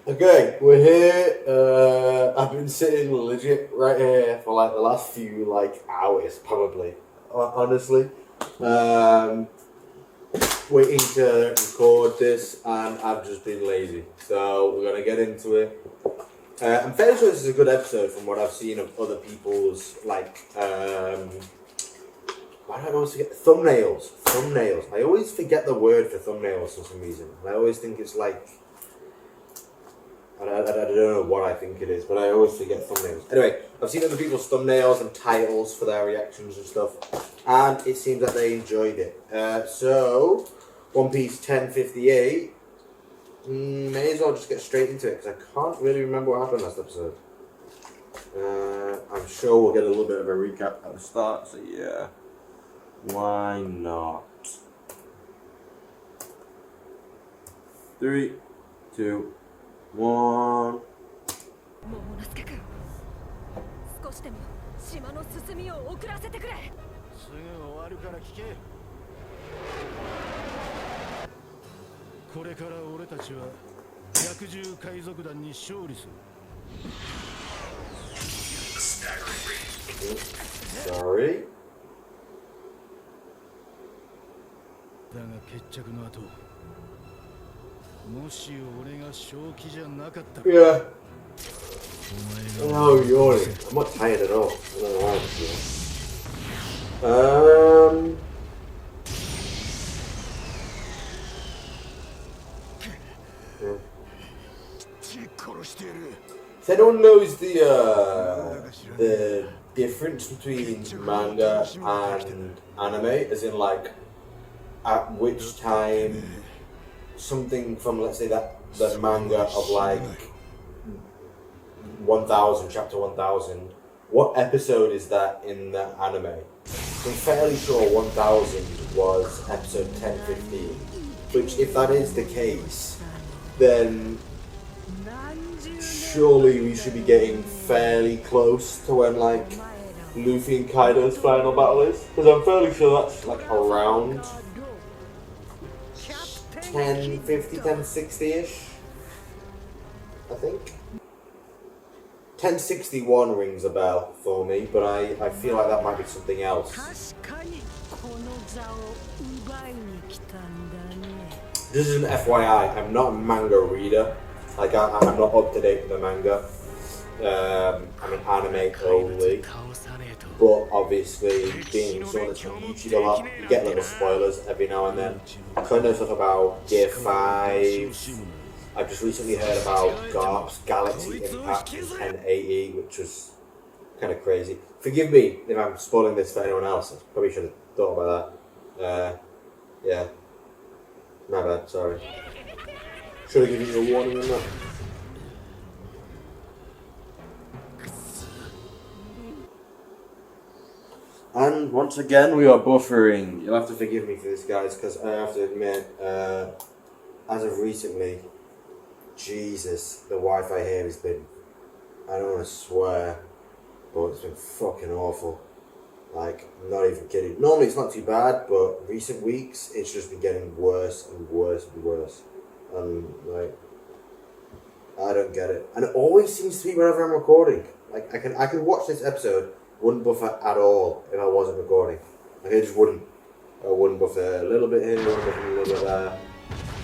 Okay, we're here. I've been sitting legit right here for like the last few hours, probably. Honestly, waiting to record this, and I've just been lazy. So we're gonna get into it. I'm fairly sure this is a good episode from what I've seen of other people's why do I always forget thumbnails? Thumbnails. I always forget the word for thumbnails for some reason. And I always think it's like I don't know what I think it is, but I always forget thumbnails. Anyway, I've seen other people's thumbnails and titles for their reactions and stuff, and it seems that they enjoyed it. So, One Piece 1058. May as well just get straight into it because I can't really remember what happened last episode. I'm sure we'll get a little bit of a recap at the start, so yeah. Why not? 3, 2, 1. モモの助君、少しでも島の進みを遅らせてくれ。すぐ終わるから聞け。これから俺たちは百獣海賊団に勝利する。Sorry. だが決着の後、もし俺が正気じゃなかったら、 Yeah. お前が Oh, yawning. I'm not tired at all. I don't know why I'm here. If anyone knows the difference between manga and anime, as in like at which time something from, let's say, that the manga of like 1000, chapter 1000, what episode is that in the anime? I'm fairly sure 1000 was episode 1015, which if that is the case, then surely we should be getting fairly close to when like Luffy and Kaido's final battle is, because I'm fairly sure that's like around 1050, 1060-ish, I think. 1061 rings a bell for me, but I feel like that might be something else. This is an FYI, I'm not a manga reader. Like I'm not up to date with the manga. I'm an anime only. But obviously, being someone that's on YouTube a lot, you get little spoilers every now and then. I kind of stuff about Gear 5. I've just recently heard about Garp's Galaxy Impact in 1080, which was kind of crazy. Forgive me if I'm spoiling this for anyone else. I probably should have thought about that. Yeah. My bad, sorry. Should have given you a warning on that. And once again, we are buffering. You'll have to forgive me for this, guys, because I have to admit, as of recently, Jesus, the Wi-Fi here has been, I don't want to swear, but it's been fucking awful. Like, not even kidding. Normally it's not too bad, but recent weeks, it's just been getting worse and worse and worse. And, like, I don't get it. And it always seems to be whenever I'm recording. Like, I could watch this episode, wouldn't buffer at all if I wasn't recording. Like, I just wouldn't. I wouldn't buffer a little bit here, a little bit there.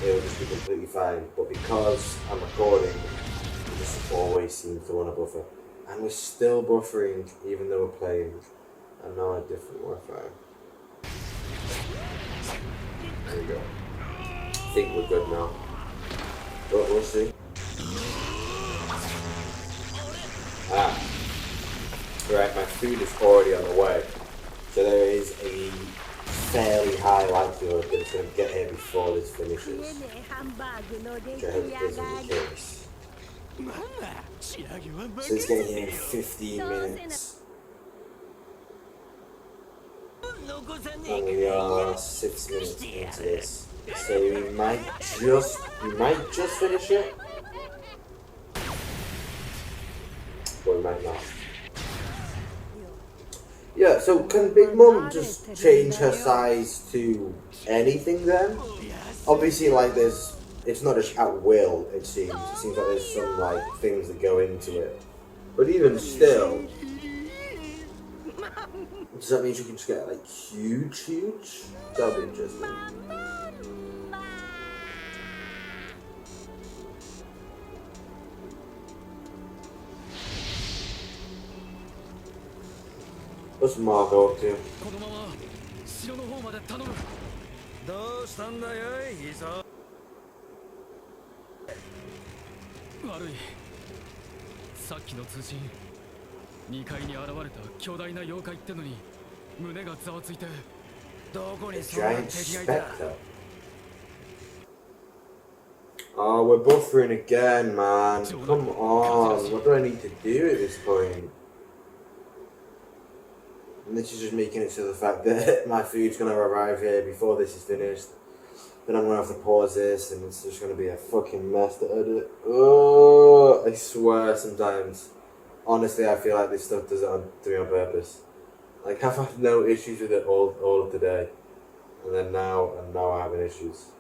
It would just be completely fine. But because I'm recording, it just always seems to want to buffer. And we're still buffering, even though we're playing. And now a different Wi-Fi. There we go. I think we're good now. But we'll see. Right, my food is already on the way. So there is a fairly high likelihood that it's going to get here before this finishes. Which I hope isn't the case. So it's getting here in 15 minutes. And we are 6 minutes into this. So we might just finish it. But we might not. Yeah, so can Big Mom just change her size to anything then? Obviously, like, there's it's not just at will, it seems. It seems like there's some like things that go into it. But even still, does that mean you can just get like huge? That'll be interesting. What's Marco up to? このまま城の方まで頼む。どうしたんだよ、イーサー。悪い。さっきの通信、2階に現れた巨大な妖怪ってのに胸がざわついて。どこにそんな Giant 敵がいた。 spectre. Oh, we're buffering again, man. Come on. What do I need to do at this point? And this is just making it to the fact that my food's going to arrive here before this is finished. Then I'm going to have to pause this and it's just going to be a fucking mess to edit. Oh, I swear sometimes. Honestly, I feel like this stuff does it on purpose. Like, I've had no issues with it all of today. And then now I'm having issues.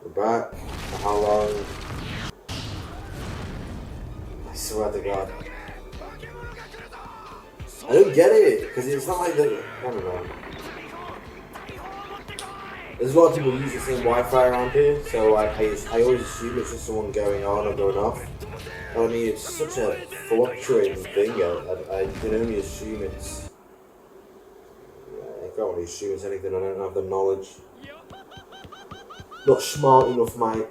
We're back. For how long? I swear to God. I don't get it, because it's not like that. I don't know. There's a lot of people use the same Wi-Fi around here, so I always assume it's just someone going on or going off. I mean, it's such a fluctuating thing. I can only assume it's. I can't really assume it's anything. I don't have the knowledge. Not smart enough, mate.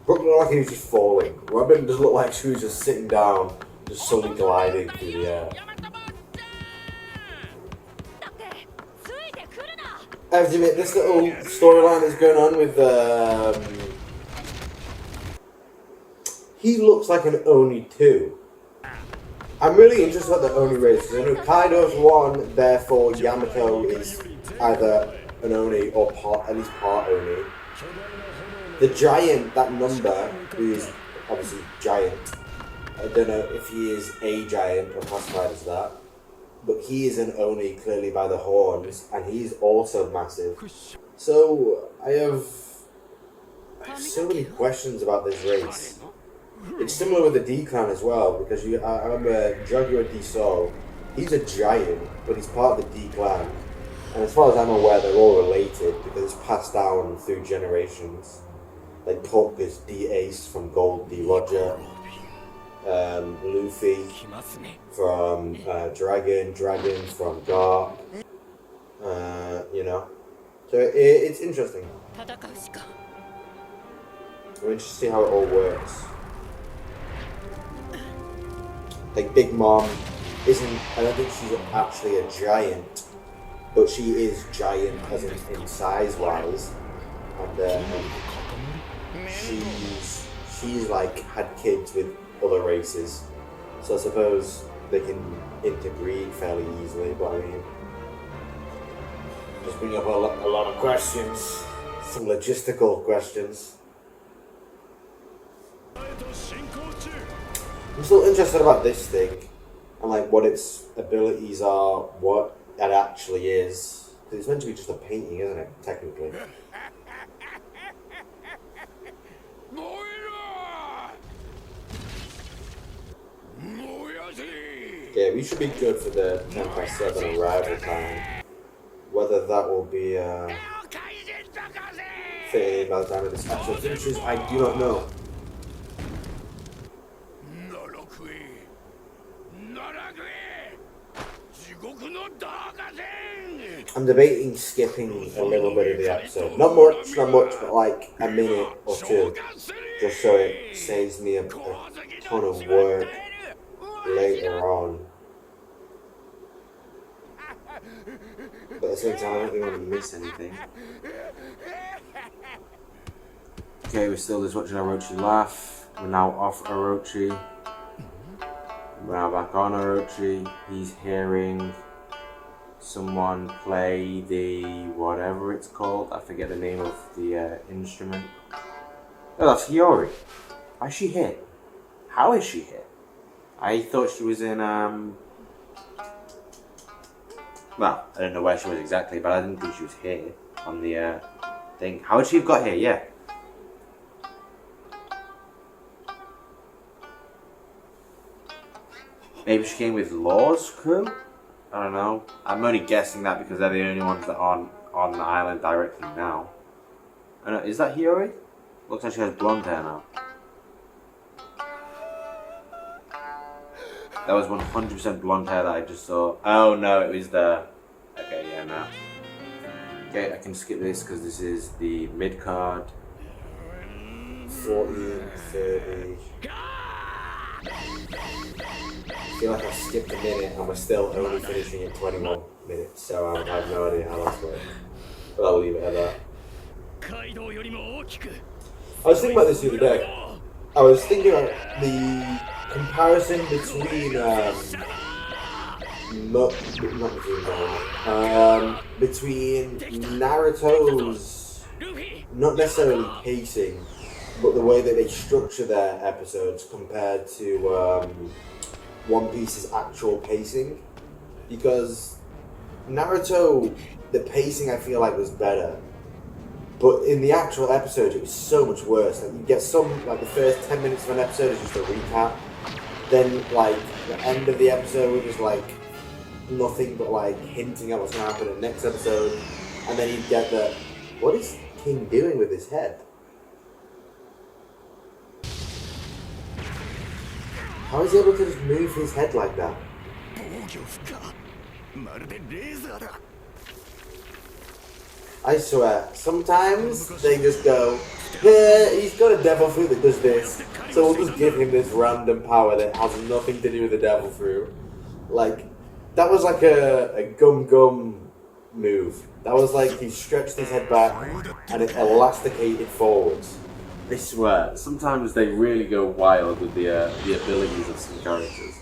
Brooke looked like he was just falling. Robin does look like she was just sitting down, just slowly gliding through the air. I have to admit, this little storyline that's going on with he looks like an Oni too. I'm really interested about the Oni race. I know Kaido's one, therefore Yamato is either an Oni or at least part Oni. The giant, that number, who is obviously giant, I don't know if he is a giant or classified as that, but he is an Oni clearly by the horns, and he's also massive. So I have so many questions about this race. It's similar with the D-Clan as well, because I remember Jaguar D-Sol, he's a giant, but he's part of the D-Clan. And as far as I'm aware, they're all related, because it's passed down through generations. Like Punk is D-Ace from Gold D-Roger, Luffy from Dragon from Garp, you know. So it's interesting. I'm interested to see how it all works. Like Big Mom isn't, I don't think she's actually a giant, but she is giant as in size wise, and she's like had kids with other races, so I suppose they can interbreed fairly easily. But I mean, just bring up a lot of questions, some logistical questions. I'm still interested about this thing, and like what its abilities are, what it actually is. Because it's meant to be just a painting, isn't it? Technically. Yeah, we should be good for the 10:07 arrival time. Whether that will be fitting by the time of this episode finishes, I do not know. I'm debating skipping a little bit of the episode. Not much, but like a minute or two. Just so it saves me a ton of work later on. But at the same time, I don't really want to miss anything. Okay, we're still just watching Orochi laugh. We're now off Orochi. We're now back on Orochi. He's hearing someone play the whatever it's called. I forget the name of the instrument. Oh, that's Hiyori. Why is she here? How is she here? I thought she was in well, I don't know where she was exactly, but I didn't think she was here on the thing. How would she have got here? Yeah. Maybe she came with Law's crew? I don't know. I'm only guessing that because they're the only ones that aren't on the island directly now. I don't know, is that Hiyori? Looks like she has blonde hair now. That was 100% blonde hair that I just saw. Oh no, it was the... Okay, yeah, no. Okay, I can skip this because this is the mid card. 40, 30. I feel like I skipped a minute and we're still only finishing at 21 minutes, so I have no idea how that's working. But I'll leave it at that. I was thinking about this the other day. I was thinking about the comparison between between Naruto's, not necessarily pacing, but the way that they structure their episodes compared to One Piece's actual pacing. Because Naruto, the pacing I feel like was better, but in the actual episode it was so much worse. Like you get some, like the first 10 minutes of an episode is just a recap, then like the end of the episode is like nothing but like hinting at what's going to happen in the next episode, and then you get the, what is King doing with his head? How is he able to just move his head like that? I swear, sometimes they just go, yeah, he's got a devil fruit that does this, so we'll just give him this random power that has nothing to do with the devil fruit. Like, that was like a gum move. That was like he stretched his head back and it elasticated forwards. I swear, sometimes they really go wild with the abilities of some characters.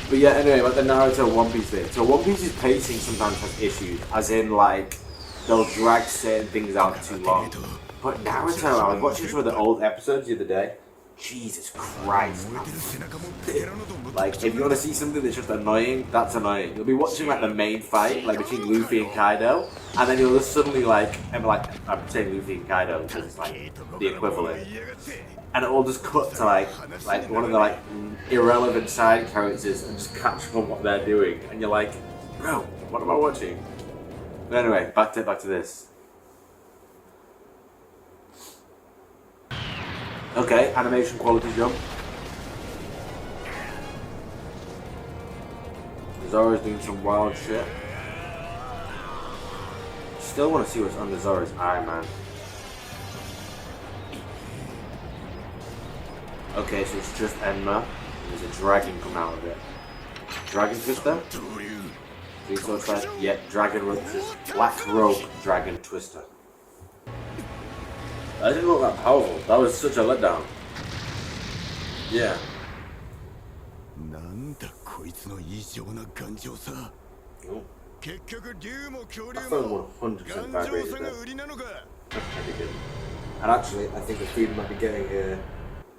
But yeah, anyway, like the Naruto One Piece thing. So One Piece's pacing sometimes has issues, as in like they'll drag certain things out too long. But Naruto, I was watching some of the old episodes the other day. Jesus Christ, man. Like, if you want to see something that's just annoying, that's annoying. You'll be watching like the main fight, like between Luffy and Kaido, and then you'll just suddenly like, I'm saying Luffy and Kaido because it's like the equivalent, and it will just cut to like one of the like irrelevant side characters and just catch on what they're doing, and you're like, bro, what am I watching? But anyway, back to this. Okay, animation quality jump. Zoro's doing some wild shit. Still want to see what's under Zoro's eye, man. Okay, so it's just Enma. There's a dragon coming out of it. Dragon Twister? Three sword fight? Yep, Dragon Rope. Black Rope Dragon Twister. That didn't look that powerful. That was such a letdown. Yeah. Oh. I found 100% vibrated there. And actually, I think the feed might be getting here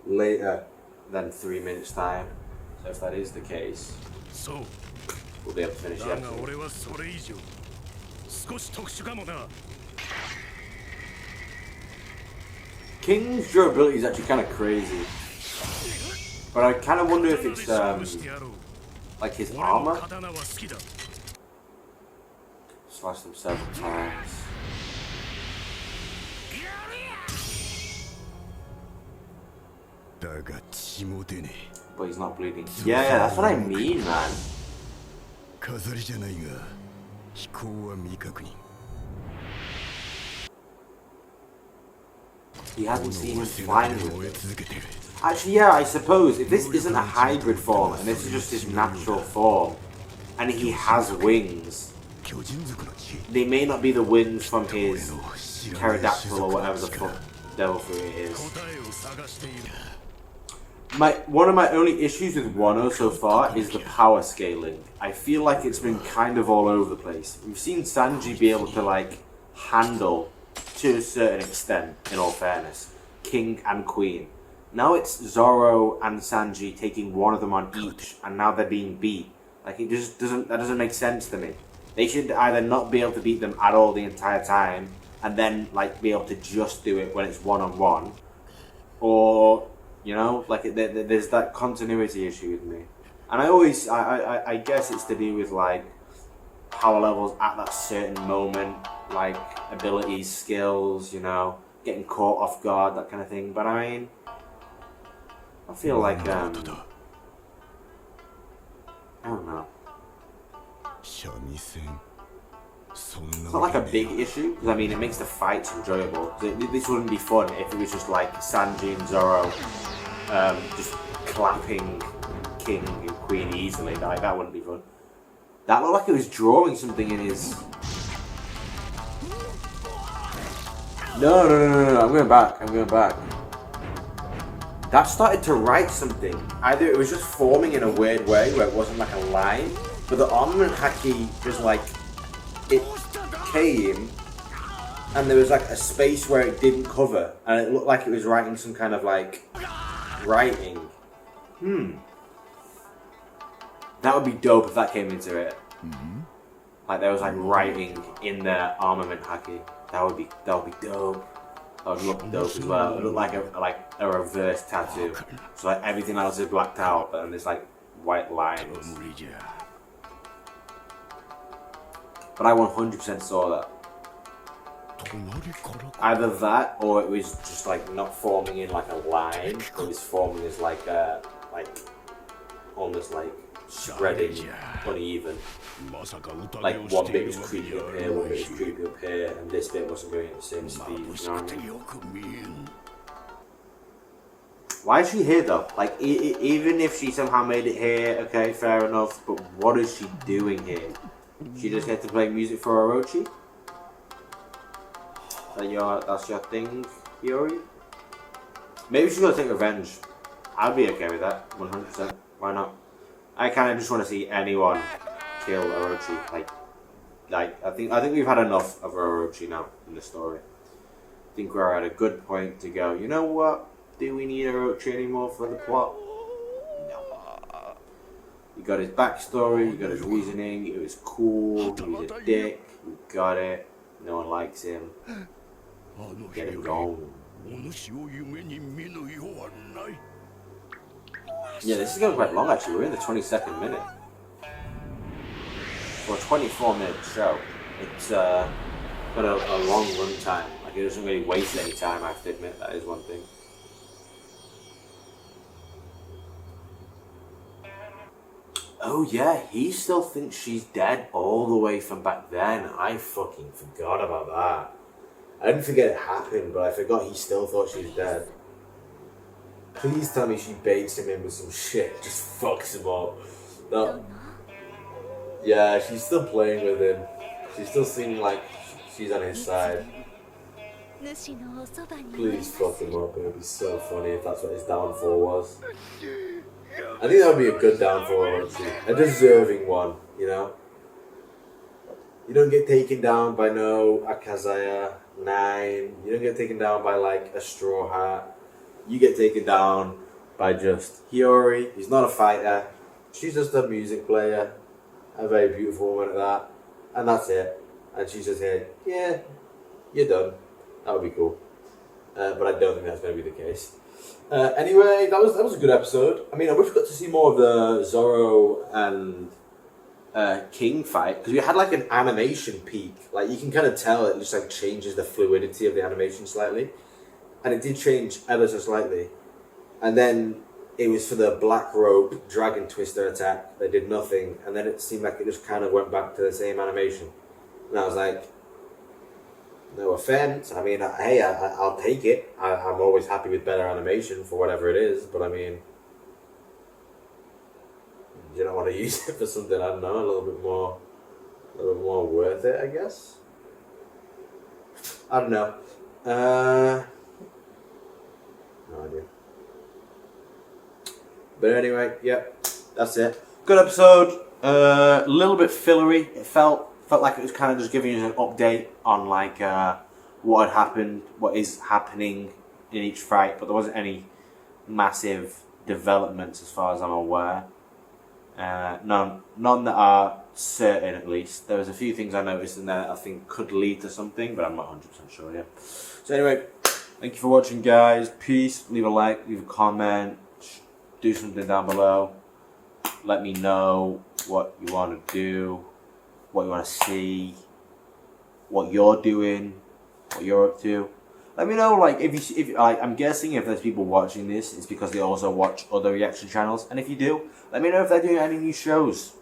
later than 3 minutes time. So if that is the case, we'll be able to finish the episode. King's durability is actually kind of crazy, but I kind of wonder if it's like his armor. Slash them several times. But he's not bleeding. Yeah, that's what I mean, man. He hasn't seen him flying with it. Actually, yeah, I suppose if this isn't a hybrid form and this is just his natural form, and he has wings, they may not be the wings from his pterodactyl or whatever the fuck devil fruit it is. One of my only issues with Wano so far is the power scaling. I feel like it's been kind of all over the place. We've seen Sanji be able to like handle, to a certain extent, in all fairness, King and Queen. Now it's Zoro and Sanji taking one of them on each, and now they're being beat. Like it just doesn't make sense to me. They should either not be able to beat them at all the entire time, and then like be able to just do it when it's one-on-one, or you know, like there's that continuity issue with me. And I guess it's to do with like power levels at that certain moment, like abilities, skills, you know, getting caught off guard, that kind of thing. But I mean, I feel like I don't know. It's not like a big issue, because I mean it makes the fights enjoyable. This wouldn't be fun if it was just like Sanji and Zoro just clapping King and Queen easily. Like, that wouldn't be fun. That looked like it was drawing something in his... No, I'm going back. That started to write something. Either it was just forming in a weird way where it wasn't like a line, but the armament haki was like... It came, and there was like a space where it didn't cover, and it looked like it was writing some kind of like... writing. That would be dope if that came into it. Like there was like writing in their armament haki. That would be dope. That would look dope as well. It would look like a reverse tattoo. So like everything else is blacked out, but then there's like white lines. But I 100% saw that. Either that, or it was just like not forming in like a line. It was forming as like a almost like spreading uneven. Like one bit was creeping up here, one bit was creeping up here, and this bit wasn't going at the same speed. You know what I mean? Why is she here though? Like even if she somehow made it here, okay, fair enough. But what is she doing here? She just had to play music for Orochi? That's your thing, Hiyori? Maybe she's gonna take revenge. I'd be okay with that, 100%. Why not? I kind of just want to see anyone kill Orochi. Like I think we've had enough of Orochi now in the story. I think we're at a good point to go. You know what? Do we need Orochi anymore for the plot? No. You got his backstory. You got his reasoning. It was cool. He was a dick. We got it. No one likes him. Get him gone. Yeah, this is going quite long actually. We're in the 22nd minute. For a 24-minute show, it's got a long run time. Like, it doesn't really waste any time, I have to admit. That is one thing. Oh yeah, he still thinks she's dead all the way from back then. I fucking forgot about that. I didn't forget it happened, but I forgot he still thought she was dead. Please tell me she baits him in with some shit, just fucks him up. No. Yeah, she's still playing with him. She's still seeming like she's on his side. Please fuck him up. It would be so funny if that's what his downfall was. I think that would be a good downfall, honestly. A deserving one, you know? You don't get taken down by no Akazaya 9. You don't get taken down by like a Straw Hat. You get taken down by just Hiyori. He's not a fighter. She's just a music player. A very beautiful woman at that. And that's it. And she's just here, yeah, you're done. That would be cool. But I don't think that's going to be the case. Anyway, that was a good episode. I mean, I wish we got to see more of the Zoro and King fight, because we had like an animation peak. Like, you can kind of tell it just like changes the fluidity of the animation slightly. And it did change ever so slightly. And then it was for the Black Robe Dragon Twister attack. They did nothing. And then it seemed like it just kind of went back to the same animation. And I was like, no offense. I mean, hey, I'll take it. I'm always happy with better animation for whatever it is. But I mean, you don't want to use it for something, I don't know, a little bit more worth it, I guess. I don't know. No idea. But anyway, yeah, that's it. Good episode. A little bit fillery. It felt like it was kind of just giving you an update on like what had happened, what is happening in each fight, but there wasn't any massive developments as far as I'm aware. None that are certain, at least. There was a few things I noticed in there that I think could lead to something, but I'm not 100% sure yet. So anyway, thank you for watching, guys. Peace. Leave a like, leave a comment, do something down below. Let me know what you want to do, what you want to see, what you're doing, what you're up to. Let me know, like, if like, I'm guessing if there's people watching this, it's because they also watch other reaction channels. And if you do, let me know if they're doing any new shows.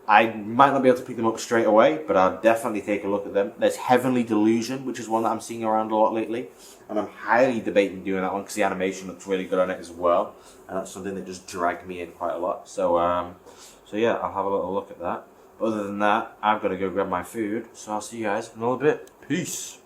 I might not be able to pick them up straight away, but I'll definitely take a look at them. There's Heavenly Delusion, which is one that I'm seeing around a lot lately, and I'm highly debating doing that one because the animation looks really good on it as well, and that's something that just dragged me in quite a lot. So yeah, I'll have a little look at that. Other than that, I've got to go grab my food, so I'll see you guys in a little bit. Peace.